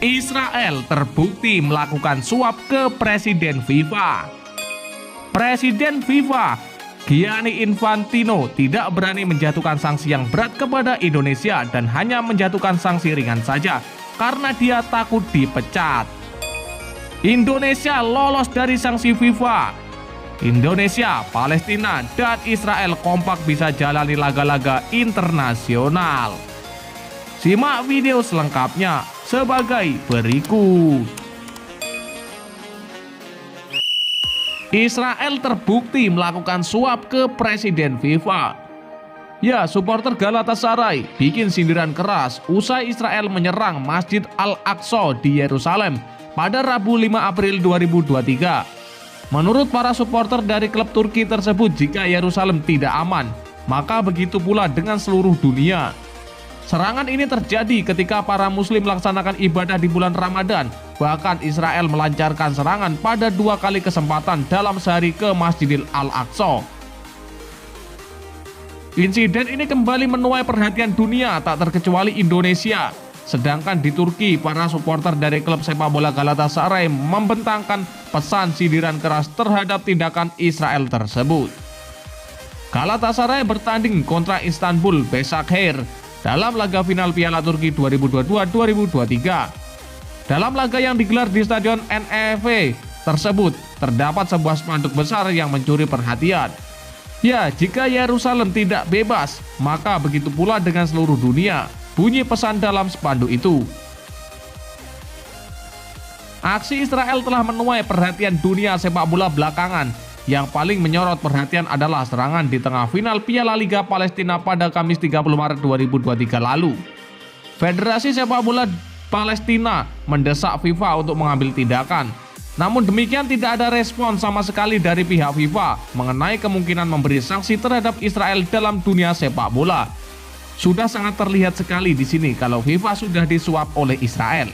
Israel terbukti melakukan suap ke Presiden FIFA. Presiden FIFA, Gianni Infantino, tidak berani menjatuhkan sanksi yang berat kepada Indonesia dan hanya menjatuhkan sanksi ringan saja karena dia takut dipecat. Indonesia lolos dari sanksi FIFA. Indonesia, Palestina, dan Israel kompak bisa jalani laga-laga internasional. Simak video selengkapnya sebagai berikut. Israel terbukti melakukan suap ke Presiden FIFA. Ya, supporter Galatasaray bikin sindiran keras usai Israel menyerang Masjid Al-Aqsa di Yerusalem pada Rabu 5 April 2023. Menurut para supporter dari klub Turki tersebut, jika Yerusalem tidak aman, maka begitu pula dengan seluruh dunia. Serangan ini terjadi ketika para muslim melaksanakan ibadah di bulan Ramadan. Bahkan Israel melancarkan serangan pada 2 kali kesempatan dalam sehari ke Masjidil Al-Aqsa. Insiden ini kembali menuai perhatian dunia, tak terkecuali Indonesia. Sedangkan di Turki, para supporter dari klub sepak bola Galatasaray membentangkan pesan sindiran keras terhadap tindakan Israel tersebut. Galatasaray bertanding kontra Istanbul Başakşehir dalam laga final Piala Turki 2022-2023. Dalam laga yang digelar di Stadion NEF tersebut, terdapat sebuah spanduk besar yang mencuri perhatian. Ya, jika Yerusalem tidak bebas, maka begitu pula dengan seluruh dunia, bunyi pesan dalam spanduk itu. Aksi Israel telah menuai perhatian dunia sepak bola belakangan. Yang paling menyorot perhatian adalah serangan di tengah final Piala Liga Palestina pada Kamis 30 Maret 2023 lalu. Federasi Sepak Bola Palestina mendesak FIFA untuk mengambil tindakan. Namun demikian, tidak ada respon sama sekali dari pihak FIFA mengenai kemungkinan memberi sanksi terhadap Israel dalam dunia sepak bola. Sudah sangat terlihat sekali di sini kalau FIFA sudah disuap oleh Israel.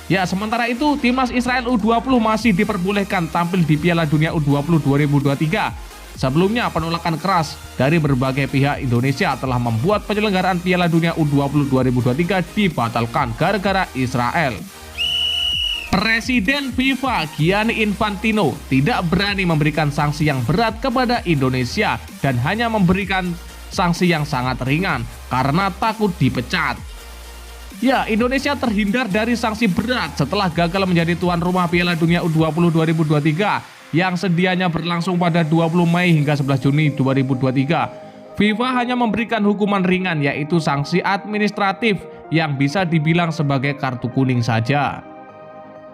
Ya, sementara itu timnas Israel U20 masih diperbolehkan tampil di Piala Dunia U20 2023. Sebelumnya, penolakan keras dari berbagai pihak Indonesia telah membuat penyelenggaraan Piala Dunia U20 2023 dibatalkan gara-gara Israel. Presiden FIFA Gianni Infantino tidak berani memberikan sanksi yang berat kepada Indonesia dan hanya memberikan sanksi yang sangat ringan karena takut dipecat. Ya, Indonesia terhindar dari sanksi berat setelah gagal menjadi tuan rumah Piala Dunia U20 2023 yang sedianya berlangsung pada 20 Mei hingga 11 Juni 2023. FIFA hanya memberikan hukuman ringan, yaitu sanksi administratif yang bisa dibilang sebagai kartu kuning saja.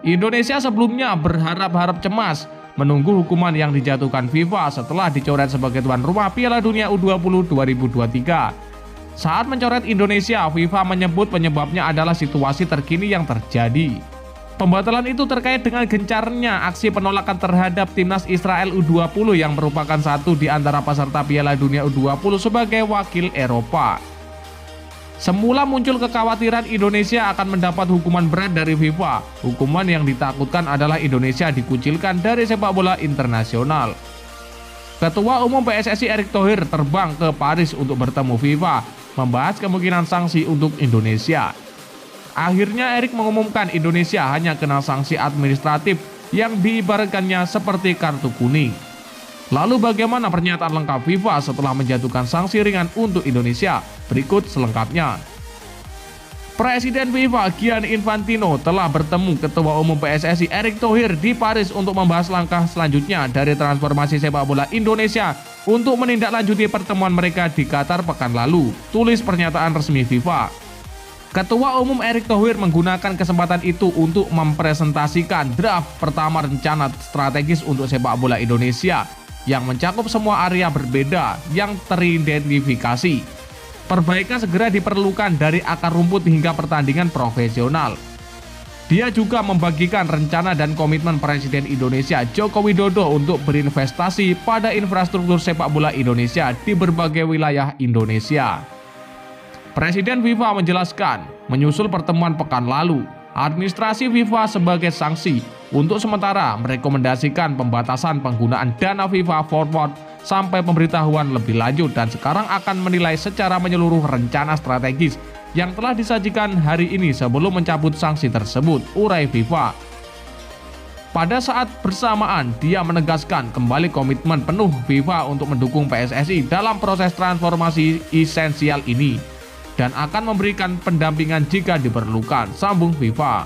Indonesia sebelumnya berharap-harap cemas menunggu hukuman yang dijatuhkan FIFA setelah dicoret sebagai tuan rumah Piala Dunia U20 2023. Saat mencoret Indonesia, FIFA menyebut penyebabnya adalah situasi terkini yang terjadi. Pembatalan itu terkait dengan gencarnya aksi penolakan terhadap timnas Israel U20 yang merupakan satu di antara peserta Piala Dunia U20 sebagai wakil Eropa. Semula muncul kekhawatiran Indonesia akan mendapat hukuman berat dari FIFA. Hukuman yang ditakutkan adalah Indonesia dikucilkan dari sepak bola internasional. Ketua Umum PSSI Erick Thohir terbang ke Paris untuk bertemu FIFA, membahas kemungkinan sanksi untuk Indonesia. Akhirnya Erick mengumumkan Indonesia hanya kena sanksi administratif yang diibaratkannya seperti kartu kuning. Lalu bagaimana pernyataan lengkap FIFA setelah menjatuhkan sanksi ringan untuk Indonesia? Berikut selengkapnya. Presiden FIFA Gianni Infantino telah bertemu Ketua Umum PSSI Erick Thohir di Paris untuk membahas langkah selanjutnya dari transformasi sepak bola Indonesia untuk menindaklanjuti pertemuan mereka di Qatar pekan lalu, tulis pernyataan resmi FIFA. Ketua Umum Erick Thohir menggunakan kesempatan itu untuk mempresentasikan draft pertama rencana strategis untuk sepak bola Indonesia yang mencakup semua area berbeda yang teridentifikasi. Perbaikan segera diperlukan dari akar rumput hingga pertandingan profesional. Dia juga membagikan rencana dan komitmen Presiden Indonesia Joko Widodo untuk berinvestasi pada infrastruktur sepak bola Indonesia di berbagai wilayah Indonesia. Presiden FIFA menjelaskan, menyusul pertemuan pekan lalu, Administrasi FIFA sebagai sanksi untuk sementara merekomendasikan pembatasan penggunaan dana FIFA forward sampai pemberitahuan lebih lanjut, dan sekarang akan menilai secara menyeluruh rencana strategis yang telah disajikan hari ini sebelum mencabut sanksi tersebut, urai FIFA. Pada saat bersamaan, dia menegaskan kembali komitmen penuh FIFA untuk mendukung PSSI dalam proses transformasi esensial ini dan akan memberikan pendampingan jika diperlukan, sambung FIFA.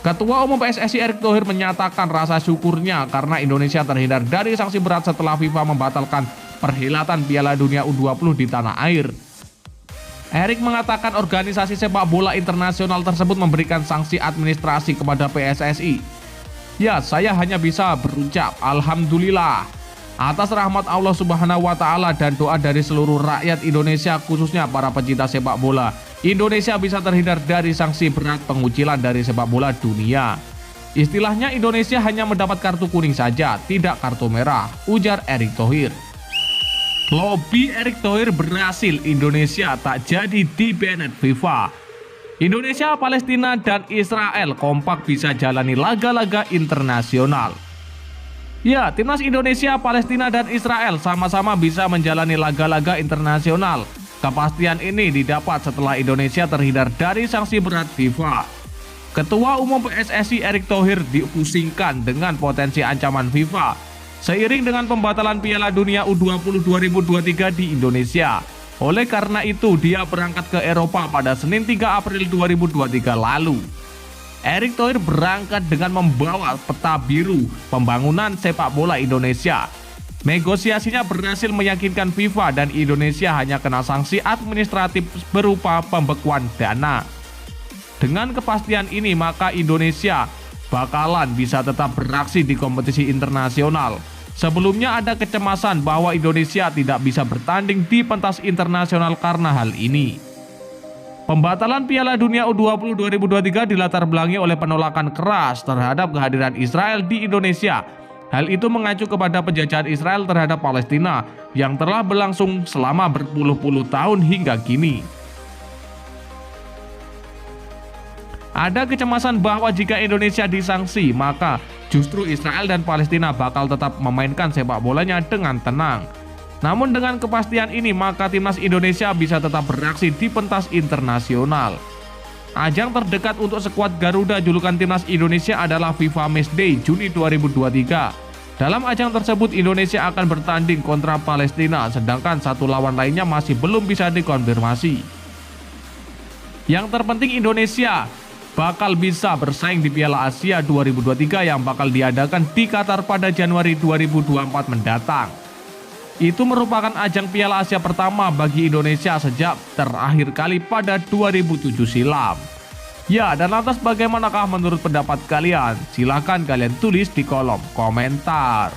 Ketua Umum PSSI Erick Thohir menyatakan rasa syukurnya karena Indonesia terhindar dari sanksi berat setelah FIFA membatalkan perhelatan Piala Dunia U20 di tanah air. Erick mengatakan organisasi sepak bola internasional tersebut memberikan sanksi administrasi kepada PSSI. Ya, saya hanya bisa berucap Alhamdulillah atas rahmat Allah Subhanahu wa Ta'ala dan doa dari seluruh rakyat Indonesia, khususnya para pecinta sepak bola. Indonesia bisa terhindar dari sanksi berat pengucilan dari sepak bola dunia. Istilahnya Indonesia hanya mendapat kartu kuning saja, tidak kartu merah, ujar Erick Thohir. Lobby Erick Thohir berhasil, Indonesia tak jadi di-banned FIFA. Indonesia, Palestina, dan Israel kompak bisa jalani laga-laga internasional. Ya, timnas Indonesia, Palestina, dan Israel sama-sama bisa menjalani laga-laga internasional. Kepastian ini didapat setelah Indonesia terhindar dari sanksi berat FIFA. Ketua Umum PSSI Erick Thohir dipusingkan dengan potensi ancaman FIFA seiring dengan pembatalan Piala Dunia U20 2023 di Indonesia. Oleh karena itu, dia berangkat ke Eropa pada Senin 3 April 2023 lalu. Erick Thohir berangkat dengan membawa peta biru pembangunan sepak bola Indonesia. Negosiasinya berhasil meyakinkan FIFA dan Indonesia hanya kena sanksi administratif berupa pembekuan dana. Dengan kepastian ini, maka Indonesia bakalan bisa tetap beraksi di kompetisi internasional. Sebelumnya ada kecemasan bahwa Indonesia tidak bisa bertanding di pentas internasional karena hal ini. Pembatalan Piala Dunia U20 2023 dilatar belakangi oleh penolakan keras terhadap kehadiran Israel di Indonesia. Hal itu mengacu kepada penjajahan Israel terhadap Palestina yang telah berlangsung selama berpuluh-puluh tahun hingga kini. Ada kecemasan bahwa jika Indonesia disanksi, maka justru Israel dan Palestina bakal tetap memainkan sepak bolanya dengan tenang. Namun dengan kepastian ini, maka timnas Indonesia bisa tetap beraksi di pentas internasional. Ajang terdekat untuk skuad Garuda julukan timnas Indonesia adalah FIFA Matchday Juni 2023. Dalam ajang tersebut, Indonesia akan bertanding kontra Palestina, sedangkan satu lawan lainnya masih belum bisa dikonfirmasi. Yang terpenting, Indonesia bakal bisa bersaing di Piala Asia 2023 yang bakal diadakan di Qatar pada Januari 2024 mendatang. Itu merupakan ajang Piala Asia pertama bagi Indonesia sejak terakhir kali pada 2007 silam. Ya, dan lantas bagaimanakah menurut pendapat kalian? Silahkan kalian tulis di kolom komentar.